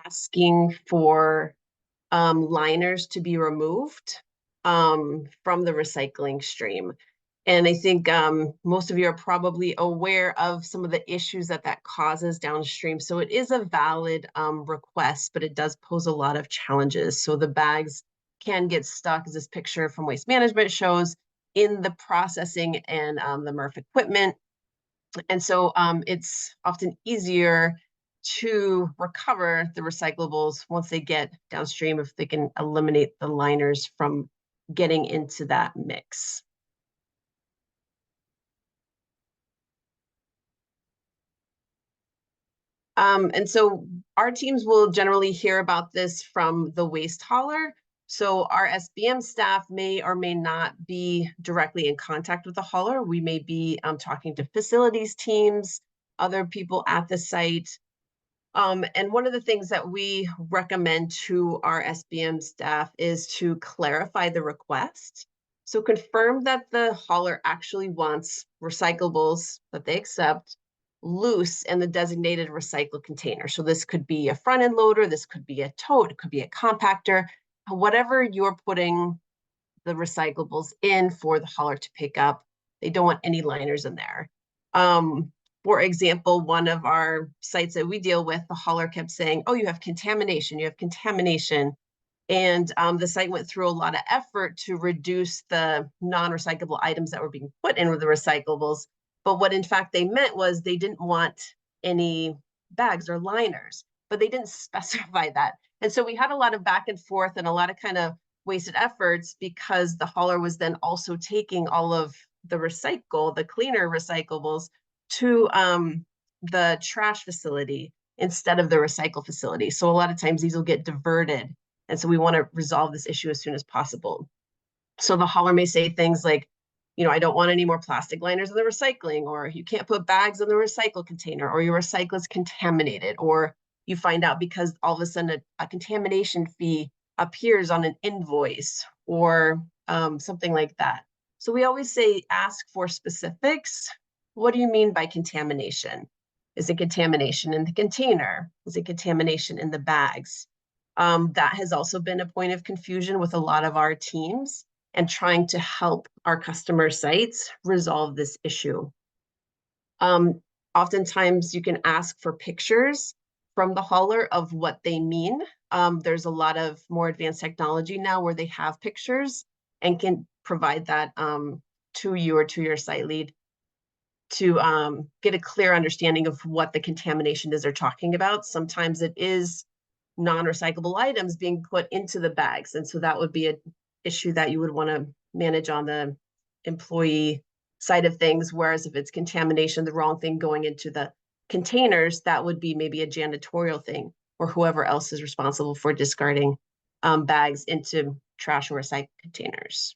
asking for liners to be removed from the recycling stream. And I think most of you are probably aware of some of the issues that that causes downstream. So it is a valid request, but it does pose a lot of challenges. So the bags can get stuck, as this picture from Waste Management shows, in the processing and the MRF equipment. And so it's often easier to recover the recyclables once they get downstream if they can eliminate the liners from getting into that mix. And so our teams will generally hear about this from the waste hauler. So our SBM staff may or may not be directly in contact with the hauler. We may be talking to facilities teams, other people at the site. And one of the things that we recommend to our SBM staff is to clarify the request. So confirm that the hauler actually wants recyclables that they accept loose in the designated recycle container. So this could be a front end loader, this could be a tote, it could be a compactor, whatever you're putting the recyclables in for the hauler to pick up. They don't want any liners in there. For example, one of our sites that we deal with, the hauler kept saying, oh, you have contamination, you have contamination. And the site went through a lot of effort to reduce the non-recyclable items that were being put in with the recyclables. But what in fact they meant was they didn't want any bags or liners, but they didn't specify that. And so we had a lot of back and forth and a lot of kind of wasted efforts because the hauler was then also taking all of the the cleaner recyclables to the trash facility instead of the recycle facility. So a lot of times these will get diverted. And so we want to resolve this issue as soon as possible. So the hauler may say things like, I don't want any more plastic liners in the recycling, or you can't put bags in the recycle container, or your recycle is contaminated, or you find out because all of a sudden a contamination fee appears on an invoice or something like that. So we always say, ask for specifics. What do you mean by contamination? Is it contamination in the container? Is it contamination in the bags? That has also been a point of confusion with a lot of our teams and trying to help our customer sites resolve this issue. Oftentimes you can ask for pictures from the hauler of what they mean. There's a lot of more advanced technology now where they have pictures and can provide that to you or to your site lead to get a clear understanding of what the contamination is they're talking about. Sometimes it is non-recyclable items being put into the bags. And so that would be an issue that you would want to manage on the employee side of things. Whereas if it's contamination, the wrong thing going into the containers, that would be maybe a janitorial thing or whoever else is responsible for discarding bags into trash or recycle containers.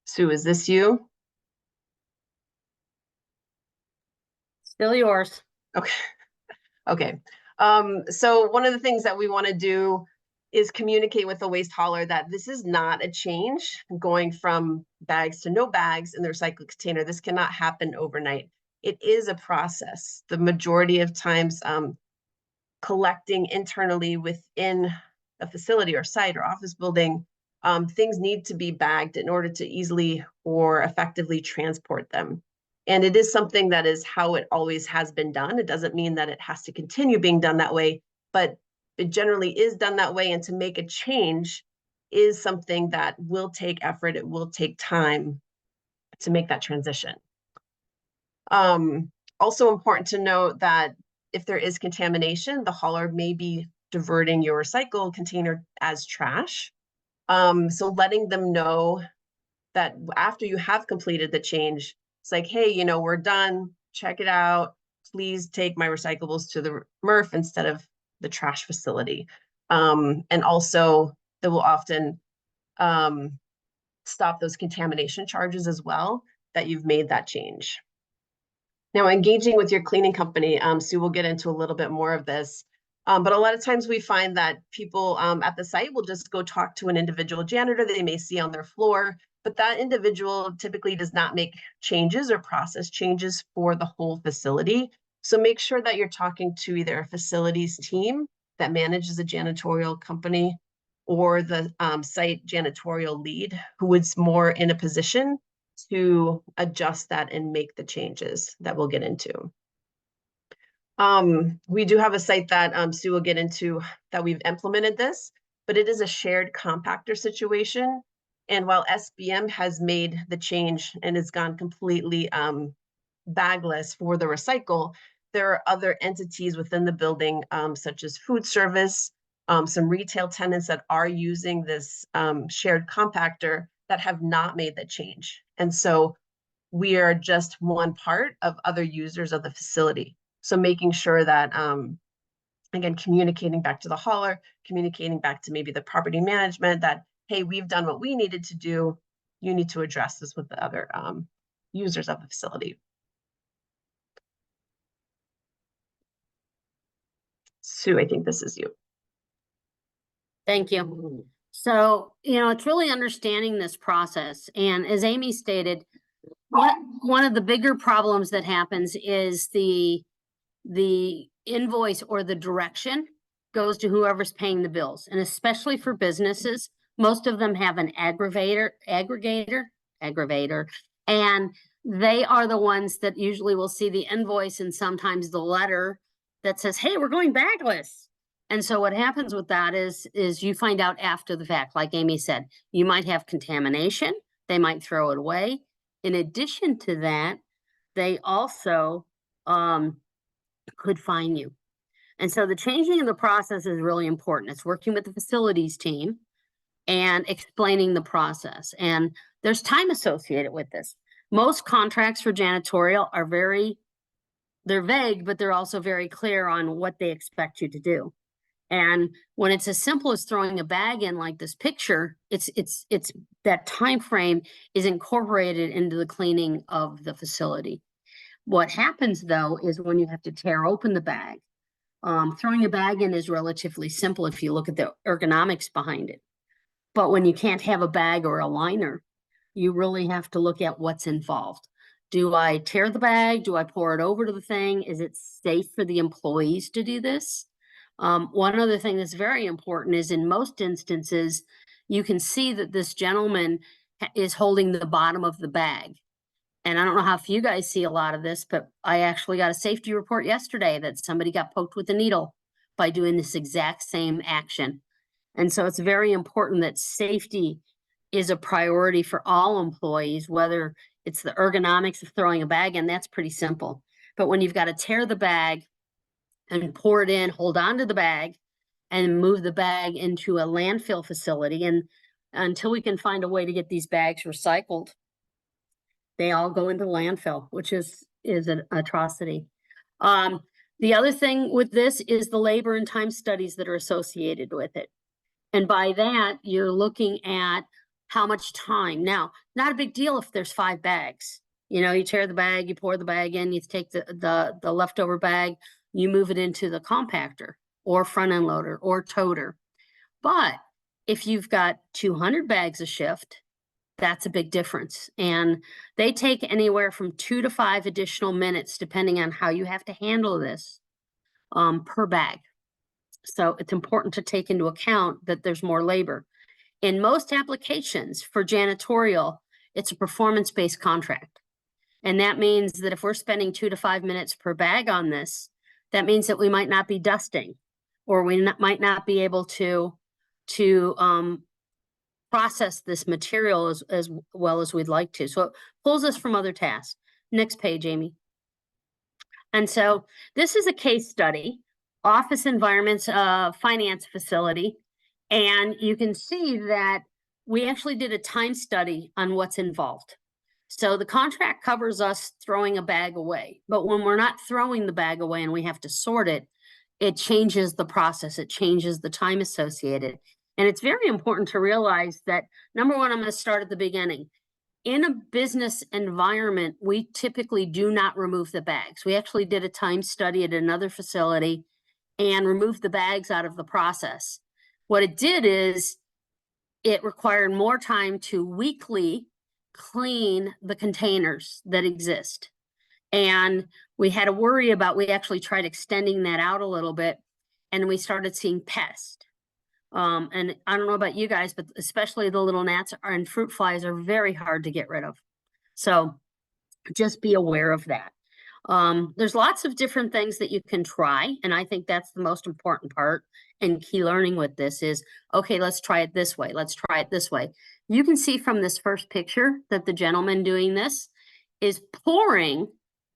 Sue, is this you? Still yours. Okay. Okay. So one of the things that we want to do is communicate with the waste hauler that this is not a change going from bags to no bags in the recycling container. This cannot happen overnight. It is a process. The majority of times collecting internally within a facility or site or office building, things need to be bagged in order to easily or effectively transport them. And it is something that is how it always has been done. It doesn't mean that it has to continue being done that way, but it generally is done that way. And to make a change is something that will take effort. It will take time to make that transition. Also important to note that if there is contamination, the hauler may be diverting your recycle container as trash. So letting them know that after you have completed the change, it's like, hey, we're done, check it out. Please take my recyclables to the MRF instead of the trash facility. And also that will often stop those contamination charges as well, that you've made that change. Now, engaging with your cleaning company, Sue will get into a little bit more of this, but a lot of times we find that people at the site will just go talk to an individual janitor they may see on their floor. but that individual typically does not make changes or process changes for the whole facility. So make sure that you're talking to either a facilities team that manages a janitorial company or the site janitorial lead who is more in a position to adjust that and make the changes that we'll get into. We do have a site that Sue will get into that we've implemented this, but it is a shared compactor situation. And while SBM has made the change and has gone completely bagless for the recycle, there are other entities within the building, such as food service, some retail tenants that are using this shared compactor that have not made the change. And so we are just one part of other users of the facility. So making sure that, again, communicating back to the hauler, communicating back to maybe the property management that, hey, we've done what we needed to do. You need to address this with the other users of the facility. Sue, I think this is you. Thank you. So, it's really understanding this process. And as Amy stated, one of the bigger problems that happens is the invoice or the direction goes to whoever's paying the bills. And especially for businesses, most of them have an aggregator, and they are the ones that usually will see the invoice and sometimes the letter that says, hey, we're going bagless. And so what happens with that is you find out after the fact, like Amy said, you might have contamination, they might throw it away. In addition to that, they also could fine you. And so the changing of the process is really important. It's working with the facilities team and explaining the process. And there's time associated with this. Most contracts for janitorial are they're vague, but they're also very clear on what they expect you to do. And when it's as simple as throwing a bag in like this picture, it's that time frame is incorporated into the cleaning of the facility. What happens though is when you have to tear open the bag, throwing a bag in is relatively simple if you look at the ergonomics behind it. But when you can't have a bag or a liner, you really have to look at what's involved. Do I tear the bag? Do I pour it over to the thing? Is it safe for the employees to do this? One other thing that's very important is in most instances, you can see that this gentleman is holding the bottom of the bag. And I don't know how if you guys see a lot of this, but I actually got a safety report yesterday that somebody got poked with a needle by doing this exact same action. And so it's very important that safety is a priority for all employees, whether it's the ergonomics of throwing a bag in, that's pretty simple. But when you've got to tear the bag and pour it in, hold on to the bag, and move the bag into a landfill facility, and until we can find a way to get these bags recycled, they all go into landfill, which is an atrocity. The other thing with this is the labor and time studies that are associated with it. And by that, you're looking at how much time. Now, not a big deal if there's 5 bags. You tear the bag, you pour the bag in, you take the leftover bag, you move it into the compactor or front end loader or toter. But if you've got 200 bags a shift, that's a big difference. And they take anywhere from 2 to 5 additional minutes, depending on how you have to handle this per bag. So it's important to take into account that there's more labor. In most applications for janitorial, it's a performance-based contract. And that means that if we're spending 2 to 5 minutes per bag on this, that means that we might not be dusting, or we might not be able to process this material as well as we'd like to. So it pulls us from other tasks. Next page, Amy. And so this is a case study, office environments, finance facility. And you can see that we actually did a time study on what's involved. So the contract covers us throwing a bag away, but when we're not throwing the bag away and we have to sort it, it changes the process. It changes the time associated. And it's very important to realize that, number one, I'm going to start at the beginning. In a business environment, we typically do not remove the bags. We actually did a time study at another facility and removed the bags out of the process. What it did is it required more time to weekly clean the containers that exist. And we had to worry about, we actually tried extending that out a little bit, and we started seeing pests. And I don't know about you guys, but especially the little gnats and fruit flies are very hard to get rid of. So just be aware of that. There's lots of different things that you can try, and I think that's the most important part and key learning with this is, okay, let's try it this way. Let's try it this way. You can see from this first picture that the gentleman doing this is pouring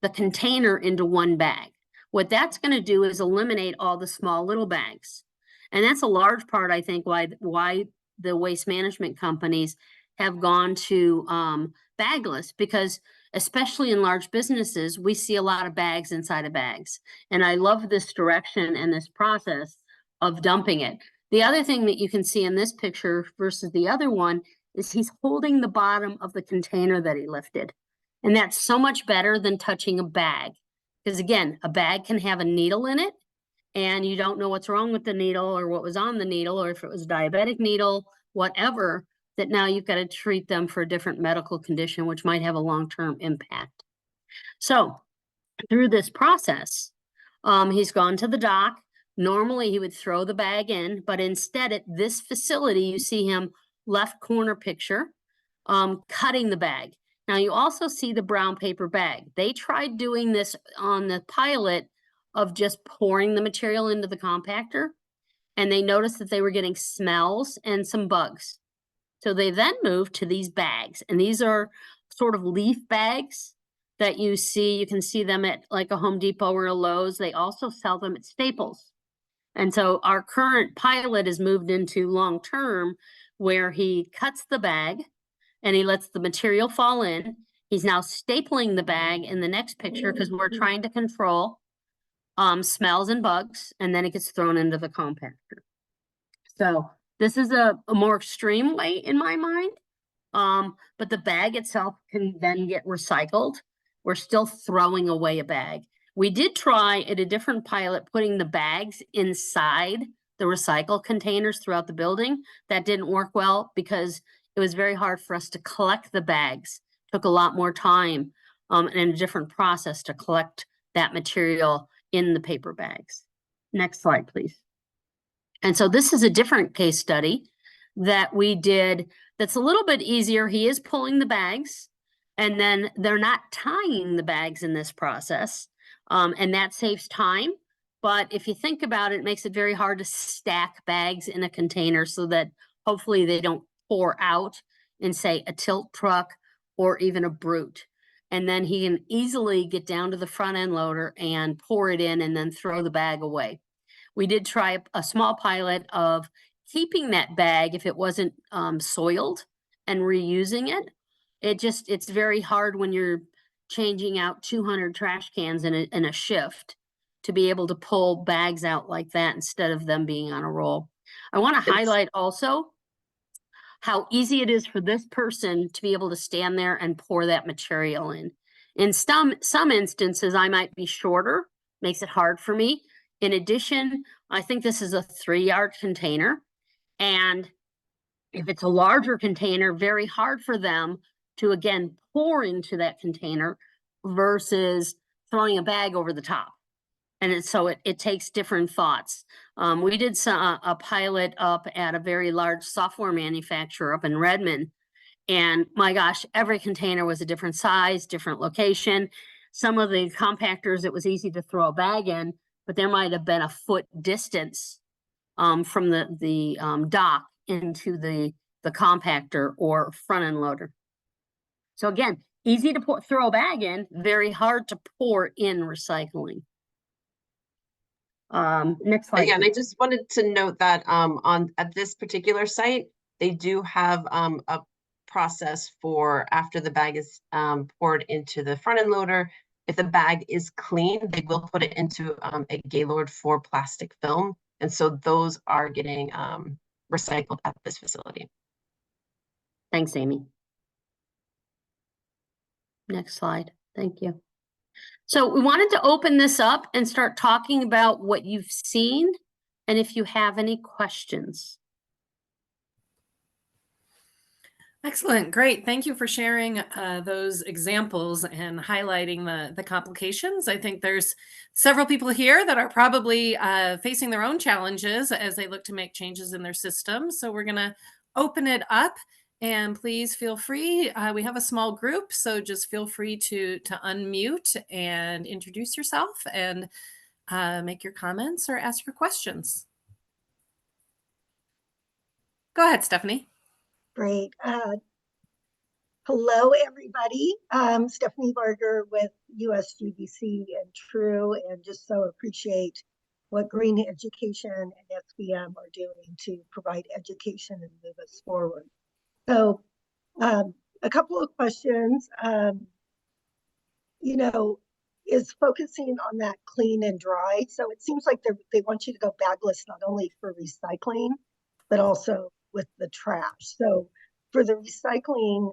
the container into one bag. What that's going to do is eliminate all the small little bags. And that's a large part, I think, why the waste management companies have gone to bagless, because especially in large businesses, we see a lot of bags inside of bags. And I love this direction and this process of dumping it. The other thing that you can see in this picture versus the other one is he's holding the bottom of the container that he lifted. And that's so much better than touching a bag. Because again, a bag can have a needle in it, and you don't know what's wrong with the needle or what was on the needle, or if it was a diabetic needle, whatever, that now you've got to treat them for a different medical condition, which might have a long-term impact. So through this process, he's gone to the dock. Normally he would throw the bag in, but instead at this facility, you see him left corner picture, cutting the bag. Now you also see the brown paper bag. They tried doing this on the pilot of just pouring the material into the compactor, and they noticed that they were getting smells and some bugs. So they then moved to these bags, and these are sort of leaf bags that you see. You can see them at like a Home Depot or a Lowe's. They also sell them at Staples. And so our current pilot is moved into long-term, where he cuts the bag and he lets the material fall in. He's now stapling the bag in the next picture because we're trying to control smells and bugs, and then it gets thrown into the compactor. So this is a more extreme way in my mind, but the bag itself can then get recycled. We're still throwing away a bag. We did try at a different pilot putting the bags inside the recycle containers throughout the building. That didn't work well because it was very hard for us to collect the bags. It took a lot more time and a different process to collect that material in the paper bags. Next slide, please. And so this is a different case study that we did that's a little bit easier. He is pulling the bags, and then they're not tying the bags in this process, and that saves time. But if you think about it, it makes it very hard to stack bags in a container so that hopefully they don't pour out in, say, a tilt truck or even a brute. And then he can easily get down to the front end loader and pour it in and then throw the bag away. We did try a small pilot of keeping that bag if it wasn't soiled and reusing it. It's very hard when you're changing out 200 trash cans in a shift to be able to pull bags out like that instead of them being on a roll. I want to highlight also how easy it is for this person to be able to stand there and pour that material in. In some instances, I might be shorter, makes it hard for me. In addition, I think this is a 3-yard container. And if it's a larger container, very hard for them to, again, pour into that container versus throwing a bag over the top. And so it takes different thoughts. We did a pilot up at a very large software manufacturer up in Redmond. And my gosh, every container was a different size, different location. Some of the compactors, it was easy to throw a bag in, but there might have been a foot distance from the dock into the compactor or front end loader. So again, easy to throw a bag in, very hard to pour in recycling. Next slide. Yeah, and I just wanted to note that at this particular site, they do have a process for after the bag is poured into the front end loader. If the bag is clean, they will put it into a Gaylord for plastic film, and so those are getting recycled at this facility. Thanks, Amy. Next slide. Thank you. So we wanted to open this up and start talking about what you've seen and if you have any questions. Excellent. Great. Thank you for sharing those examples and highlighting the complications. I think there's several people here that are probably facing their own challenges as they look to make changes in their system. So we're going to open it up, and please feel free. We have a small group, so just feel free to unmute and introduce yourself and make your comments or ask your questions. Go ahead, Stephanie. Great. Hello, everybody. Stephanie Barger with USGBC and True, and just so appreciate what Green Education and SBM are doing to provide education and move us forward. So a couple of questions, is focusing on that clean and dry. So it seems like they want you to go bagless, not only for recycling, but also with the trash. So for the recycling,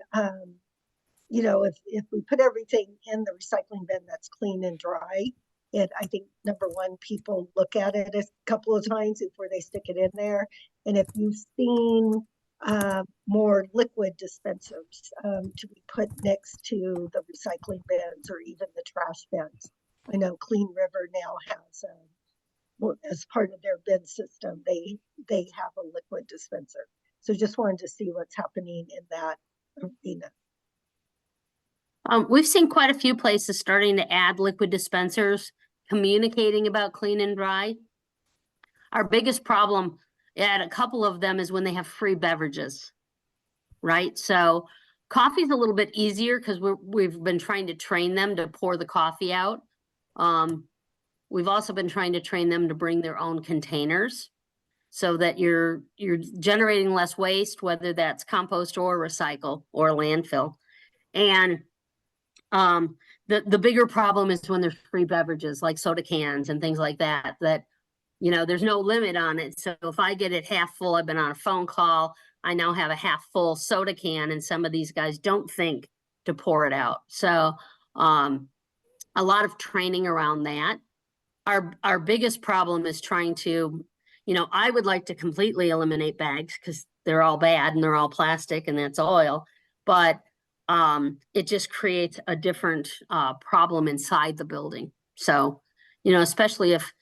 if we put everything in the recycling bin that's clean and dry, I think number one, people look at it a couple of times before they stick it in there. And if you've seen more liquid dispensers to be put next to the recycling bins or even the trash bins, I know Clean River now has as part of their bin system, they have a liquid dispenser. So just wanted to see what's happening in that arena. We've seen quite a few places starting to add liquid dispensers, communicating about clean and dry. Our biggest problem at a couple of them is when they have free beverages, right? So coffee's a little bit easier because we've been trying to train them to pour the coffee out. We've also been trying to train them to bring their own containers so that you're generating less waste, whether that's compost or recycle or landfill. And the bigger problem is when there's free beverages like soda cans and things like that, there's no limit on it. So if I get it half full, I've been on a phone call, I now have a half full soda can, and some of these guys don't think to pour it out. So a lot of training around that. Our biggest problem is trying to, I would like to completely eliminate bags because they're all bad and they're all plastic and that's oil, but it just creates a different problem inside the building. So, especially if,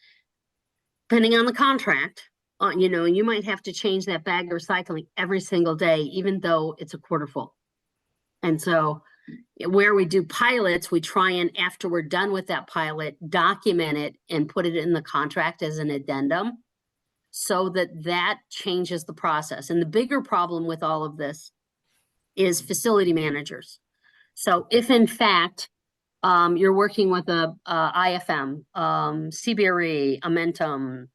depending on the contract, you might have to change that bag of recycling every single day, even though it's a quarter full. And so where we do pilots, we try and, after we're done with that pilot, document it and put it in the contract as an addendum so that changes the process. And the bigger problem with all of this is facility managers. So if in fact you're working with a IFM, CBRE, Amentum,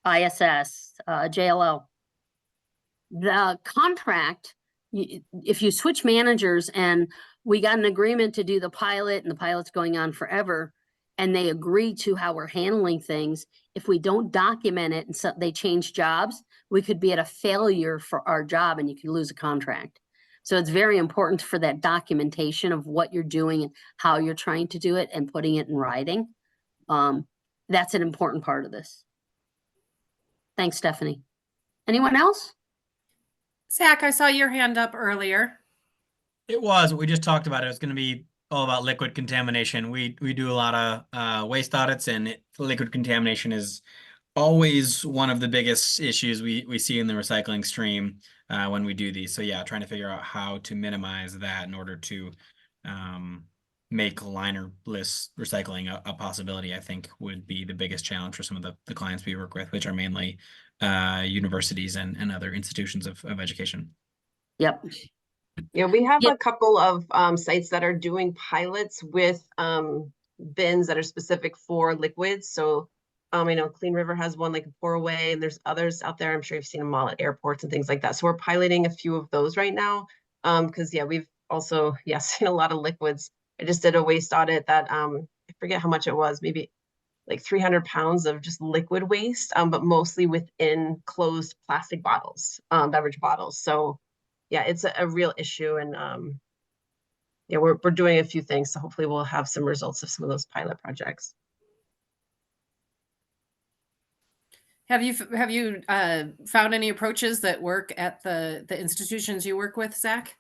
ISS, JLL, the contract, if you switch managers and we got an agreement to do the pilot and the pilot's going on forever and they agree to how we're handling things, if we don't document it and so they change jobs, we could be at a failure for our job and you could lose a contract. So it's very important for that documentation of what you're doing and how you're trying to do it and putting it in writing. That's an important part of this. Thanks, Stephanie. Anyone else? Zach, I saw your hand up earlier. It was. We just talked about it. It's going to be all about liquid contamination. We do a lot of waste audits, and liquid contamination is always one of the biggest issues we see in the recycling stream when we do these. So yeah, trying to figure out how to minimize that in order to make linerless recycling a possibility, I think would be the biggest challenge for some of the clients we work with, which are mainly universities and other institutions of education. Yep. Yeah, we have a couple of sites that are doing pilots with bins that are specific for liquids. So I know Clean River has one like Pour Away, and there's others out there. I'm sure you've seen them all at airports and things like that. So we're piloting a few of those right now because we've also seen a lot of liquids. I just did a waste audit that I forget how much it was, maybe like 300 pounds of just liquid waste, but mostly within closed plastic bottles, beverage bottles. So yeah, it's a real issue, and we're doing a few things. So hopefully we'll have some results of some of those pilot projects. Have you found any approaches that work at the institutions you work with, Zach?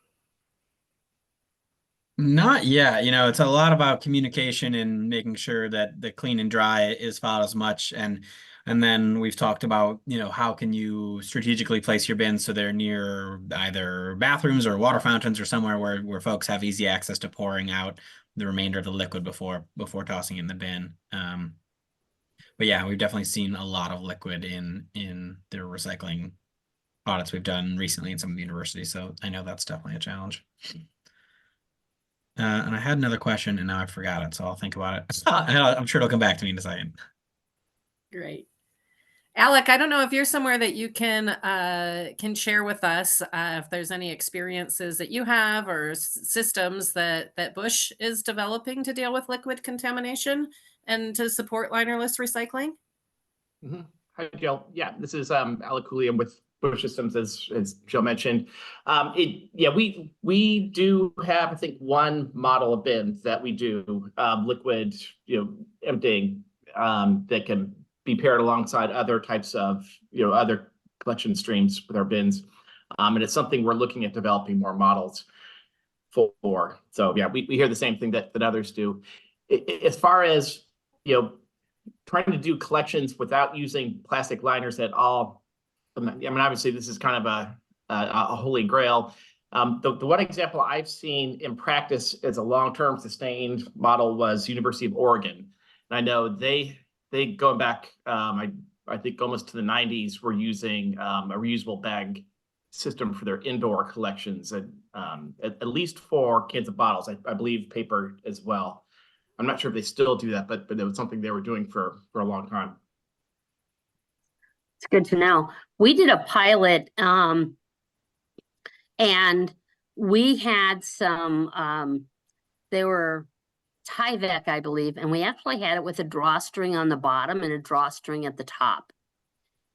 Not yet. It's a lot about communication and making sure that the clean and dry is followed as much. And then we've talked about, how can you strategically place your bins so they're near either bathrooms or water fountains or somewhere where folks have easy access to pouring out the remainder of the liquid before tossing in the bin. But yeah, we've definitely seen a lot of liquid in the recycling audits we've done recently in some of the universities. So I know that's definitely a challenge. And I had another question and now I forgot it, so I'll think about it. I'm sure it'll come back to me in a second. Great. Alec, I don't know if you're somewhere that you can share with us if there's any experiences that you have or systems that Bush is developing to deal with liquid contamination and to support linerless recycling. Hi, Jill. Yeah, this is Alec Cooley. I'm with Bush Systems, as Jill mentioned. We do have, I think, one model of bins that we do liquid, emptying that can be paired alongside other types of, other collection streams with our bins. And it's something we're looking at developing more models for. So yeah, we hear the same thing that others do. As far as, trying to do collections without using plastic liners at all. I mean, obviously this is kind of a holy grail. The one example I've seen in practice as a long-term sustained model was University of Oregon. And I know they going back, I think almost to the 90s, were using a reusable bag system for their indoor collections, and at least for cans of bottles. I believe paper as well. I'm not sure if they still do that, but it was something they were doing for a long time. It's good to know. We did a pilot, and we had some, they were Tyvek, I believe, and we actually had it with a drawstring on the bottom and a drawstring at the top.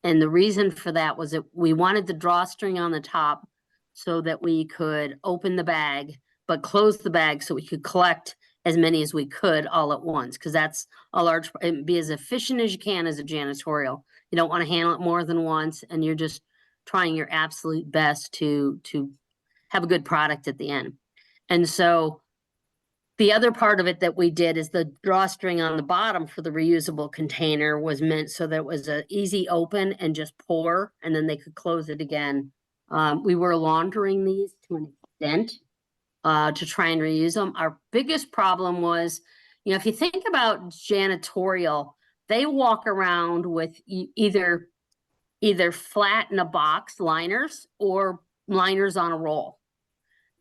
And the reason for that was that we wanted the drawstring on the top so that we could open the bag, but close the bag so we could collect as many as we could all at once, because that's a large, be as efficient as you can as a janitorial. You don't want to handle it more than once, and you're just trying your absolute best to have a good product at the end. And so the other part of it that we did is the drawstring on the bottom for the reusable container was meant so that it was an easy open and just pour, and then they could close it again. We were laundering these to an extent to try and reuse them. Our biggest problem was, if you think about janitorial, they walk around with either flat in a box liners or liners on a roll.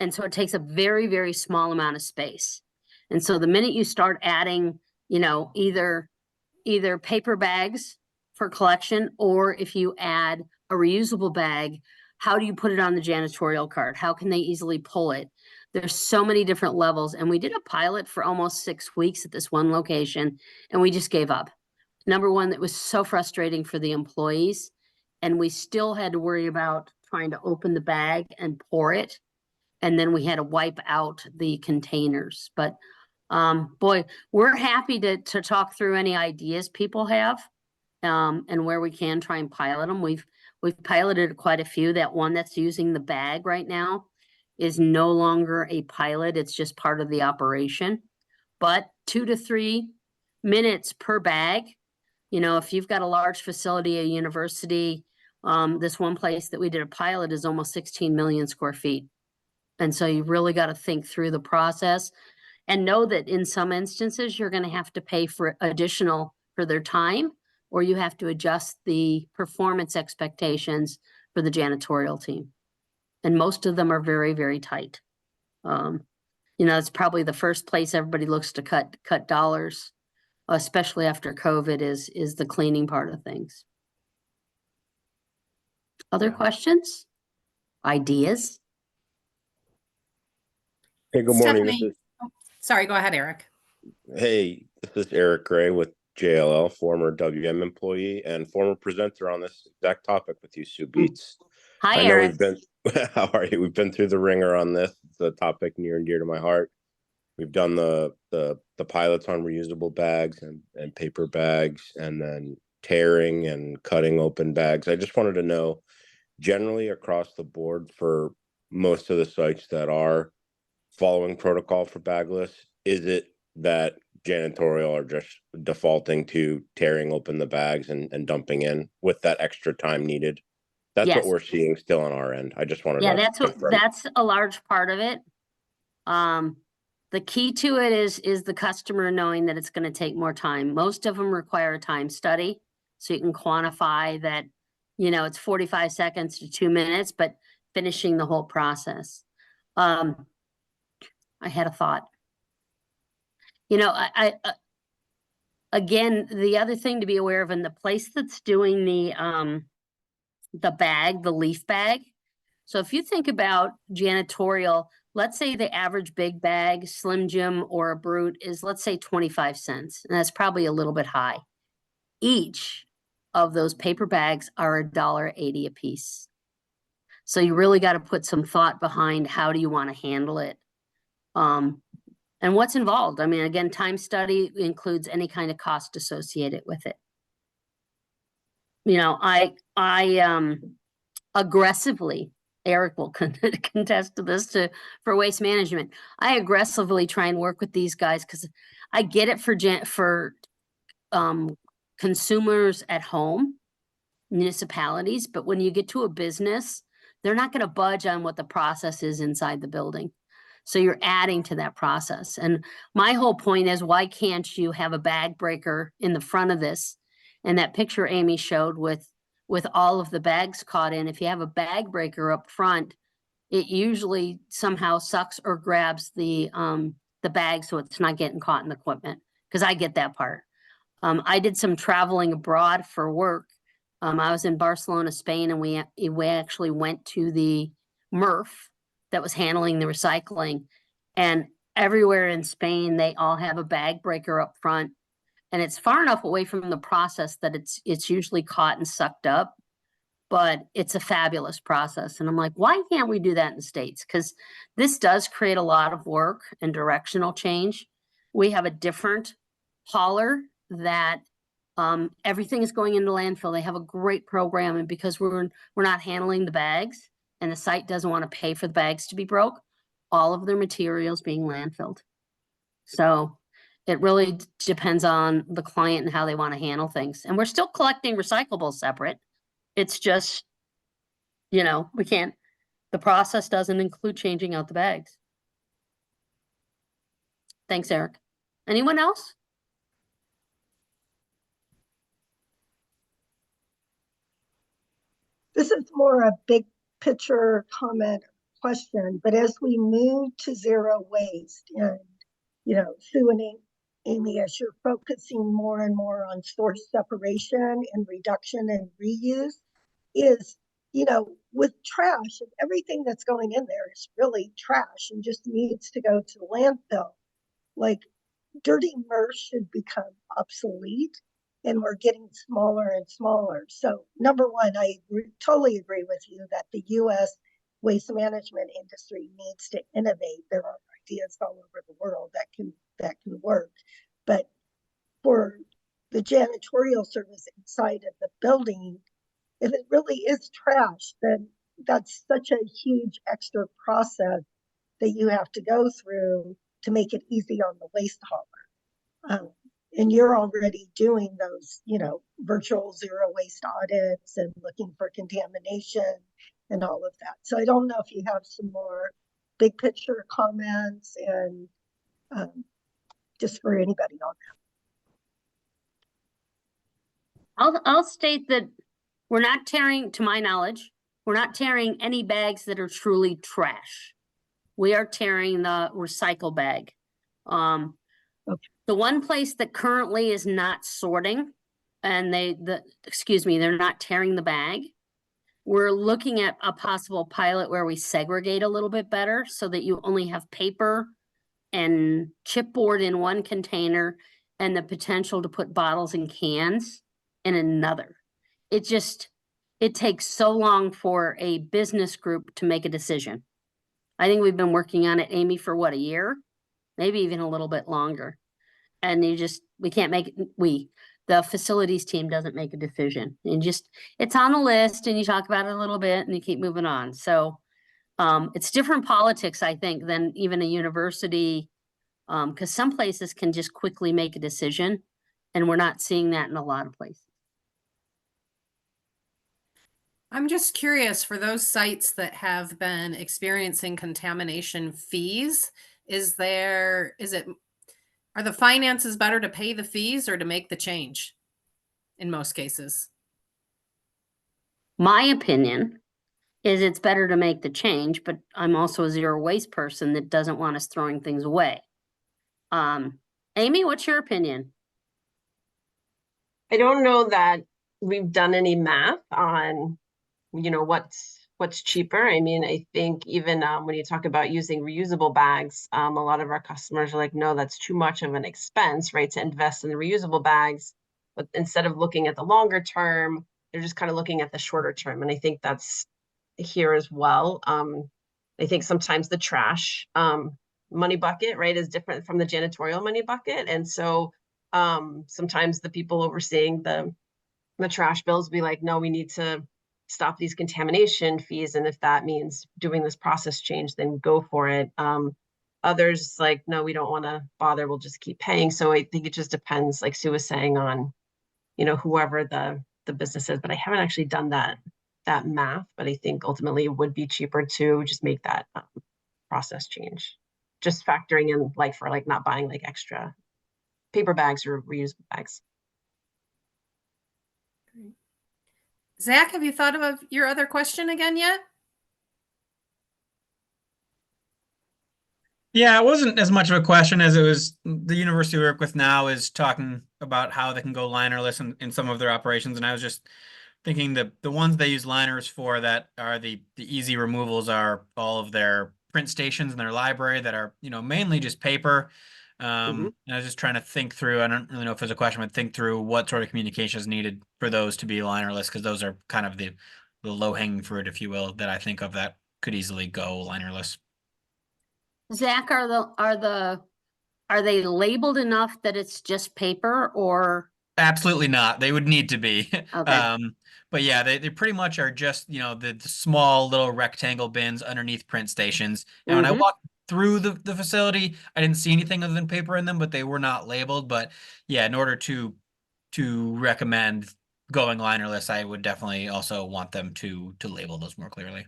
And so it takes a very, very small amount of space. And so the minute you start adding, either paper bags for collection, or if you add a reusable bag, how do you put it on the janitorial cart? How can they easily pull it? There's so many different levels. And we did a pilot for almost 6 weeks at this one location, and we just gave up. Number one, that was so frustrating for the employees. And we still had to worry about trying to open the bag and pour it. And then we had to wipe out the containers. But boy, we're happy to talk through any ideas people have, and where we can try and pilot them. We've piloted quite a few. That one that's using the bag right now is no longer a pilot. It's just part of the operation. But 2 to 3 minutes per bag. If you've got a large facility, a university, this one place that we did a pilot is almost 16 million square feet. And so you really got to think through the process and know that in some instances, you're going to have to pay for additional for their time, or you have to adjust the performance expectations for the janitorial team. And most of them are very, very tight. It's probably the first place everybody looks to cut dollars, especially after COVID, is the cleaning part of things. Other questions? Ideas? Hey, good morning. Stephanie. Sorry, go ahead, Eric. Hey, this is Eric Gray with JLL, former WM employee and former presenter on this exact topic with you, Sue Beets. Hi, I know Eric. how are you? We've been through the ringer on this. It's a topic near and dear to my heart. We've done the pilots on reusable bags and paper bags, and then tearing and cutting open bags. I just wanted to know, generally across the board for most of the sites that are following protocol for bagless? Is it that janitorial are just defaulting to tearing open the bags and dumping in with that extra time needed? That's what Yes. we're seeing still on our end. I just wanted Yeah, to confirm. that's a large part of it. The key to it is the customer knowing that it's going to take more time. Most of them require a time study, so you can quantify that, you know, it's 45 seconds to 2 minutes, but finishing the whole process. I had a thought. You know, again, the other thing to be aware of in the place that's doing the bag, the leaf bag. So if you think about janitorial, let's say the average big bag, Slim Jim or a Brute is, let's say 25 cents. And that's probably a little bit high. Each of those paper bags are $1.80 a piece. So you really got to put some thought behind how do you want to handle it. And what's involved. I mean, again, time study includes any kind of cost associated with it. You know, I aggressively, Eric will contest to this for waste management. I aggressively try and work with these guys because I get it for consumers at home, municipalities, but when you get to a business, they're not going to budge on what the process is inside the building. So you're adding to that process. And my whole point is, why can't you have a bag breaker in the front of this? And that picture Amy showed with all of the bags caught in, if you have a bag breaker up front, it usually somehow sucks or grabs the bag so it's not getting caught in the equipment. Because I get that part. I did some traveling abroad for work. I was in Barcelona, Spain, and we actually went to the MRF that was handling the recycling. And everywhere in Spain, they all have a bag breaker up front. And it's far enough away from the process that it's usually caught and sucked up. But it's a fabulous process. And I'm like, why can't we do that in the States? Because this does create a lot of work and directional change. We have a different hauler that everything is going into landfill. They have a great program. And because we're not handling the bags, and the site doesn't want to pay for the bags to be broke, all of their materials being landfilled. So it really depends on the client and how they want to handle things. And we're still collecting recyclables separate. It's just, you know, the process doesn't include changing out the bags. Thanks, Eric. Anyone else? This is more a big picture comment question, but as we move to zero waste, and you know, Sue and Amy, as you're focusing more and more on source separation and reduction and reuse, is, you know, with trash, and everything that's going in there is really trash and just needs to go to landfill. Like, dirty MRF should become obsolete, and we're getting smaller and smaller. So number one, I totally agree with you that the U.S. waste management industry needs to innovate. There are ideas all over the world that can work. But for the janitorial service inside of the building, if it really is trash, then that's such a huge extra process that you have to go through to make it easy on the waste hauler. And you're already doing those, you know, virtual zero waste audits and looking for contamination and all of that. So I don't know if you have some more big picture comments and just for anybody on that. I'll state that we're not tearing, to my knowledge, we're not tearing any bags that are truly trash. We are tearing the recycle bag. Okay. The one place that currently is not sorting, and they're not tearing the bag. We're looking at a possible pilot where we segregate a little bit better so that you only have paper and chipboard in one container and the potential to put bottles and cans in another. It takes so long for a business group to make a decision. I think we've been working on it, Amy, for what, a year? Maybe even a little bit longer. And we can't make it, the facilities team doesn't make a decision. And it's on the list and you talk about it a little bit and you keep moving on. So It's different politics, I think, than even a university, because some places can just quickly make a decision, and we're not seeing that in a lot of places. I'm just curious, for those sites that have been experiencing contamination fees, are the finances better to pay the fees or to make the change in most cases? My opinion is it's better to make the change, but I'm also a zero waste person that doesn't want us throwing things away. Amy, what's your opinion? I don't know that we've done any math on, what's cheaper. I mean, I think even when you talk about using reusable bags, a lot of our customers are like, no, that's too much of an expense, right, to invest in the reusable bags. But instead of looking at the longer term, they're just kind of looking at the shorter term. And I think that's here as well. I think sometimes the trash money bucket, right, is different from the janitorial money bucket. And so sometimes the people overseeing the trash bills be like, no, we need to stop these contamination fees. And if that means doing this process change, then go for it. Others like, no, we don't want to bother. We'll just keep paying. So I think it just depends, like Sue was saying, on, whoever the business is. But I haven't actually done that math, but I think ultimately it would be cheaper to just make that process change. Just factoring in for not buying extra paper bags or reusable bags. Zach, have you thought of your other question again yet? Yeah, it wasn't as much of a question as it was. The university we work with now is talking about how they can go linerless in some of their operations. And I was just thinking that the ones they use liners for that are the easy removals are all of their print stations in their library that are, mainly just paper. And I was just trying to think through, I don't really know if there's a question, but think through what sort of communication is needed for those to be linerless, because those are kind of the low-hanging fruit, if you will, that I think of that could easily go linerless. Zach, are they labeled enough that it's just paper, or? Absolutely not. They would need to be. Okay. But yeah, they pretty much are just, the small little rectangle bins underneath print stations. And when I walked through the facility, I didn't see anything other than paper in them, but they were not labeled. But yeah, in order to recommend going linerless, I would definitely also want them to label those more clearly.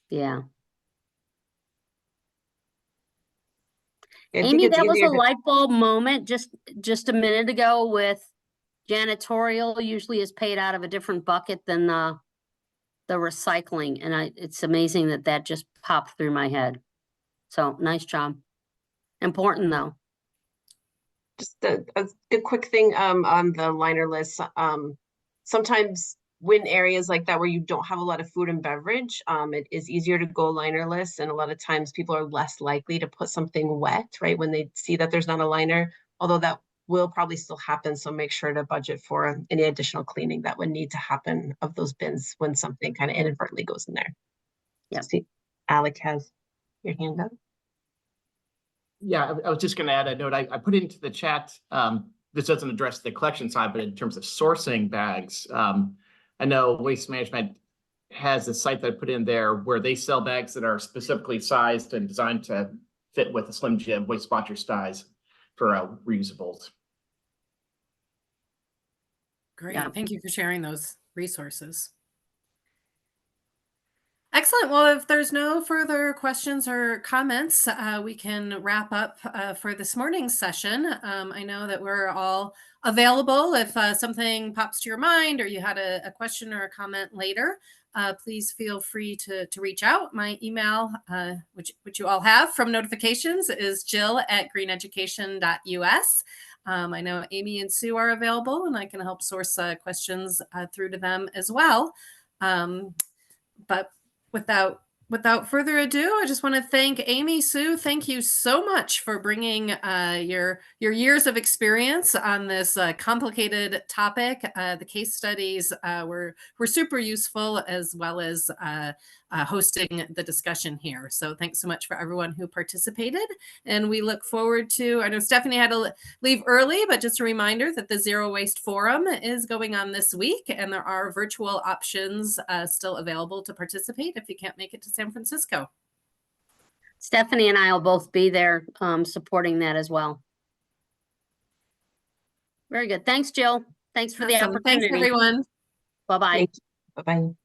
Yeah. I think Amy, it's that was easier a to- light bulb moment just a minute ago with janitorial usually is paid out of a different bucket than the recycling. And it's amazing that just popped through my head. So nice job. Important though. Just a quick thing on the linerless. Sometimes when areas like that where you don't have a lot of food and beverage, it is easier to go linerless, and a lot of times people are less likely to put something wet, right, when they see that there's not a liner, although that will probably still happen. So make sure to budget for any additional cleaning that would need to happen of those bins when something kind of inadvertently goes in there. Yeah. See, Alec has your hand up. Yeah, I was just going to add a note. I put into the chat. This doesn't address the collection side, but in terms of sourcing bags, I know Waste Management has a site that I put in there where they sell bags that are specifically sized and designed to fit with a Slim Jim Waste Watcher size for reusables. Great. Yeah. Thank you for sharing those resources. Excellent. Well, if there's no further questions or comments, we can wrap up for this morning's session. I know that we're all available if something pops to your mind or you had a question or a comment later. Please feel free to reach out. My email, which you all have from notifications, is jill@greeneducation.us. I know Amy and Sue are available, and I can help source questions through to them as well. But without further ado, I just want to thank Amy, Sue. Thank you so much for bringing your years of experience on this complicated topic. The case studies were super useful, as well as hosting the discussion here. So thanks so much for everyone who participated. And we look forward to, I know Stephanie had to leave early, but just a reminder that the Zero Waste Forum is going on this week, and there are virtual options still available to participate if you can't make it to San Francisco. Stephanie and I will both be there supporting that as well. Very good. Thanks, Jill. Thanks for the Awesome. Thanks, opportunity. everyone. Bye-bye. Thank you. Bye-bye.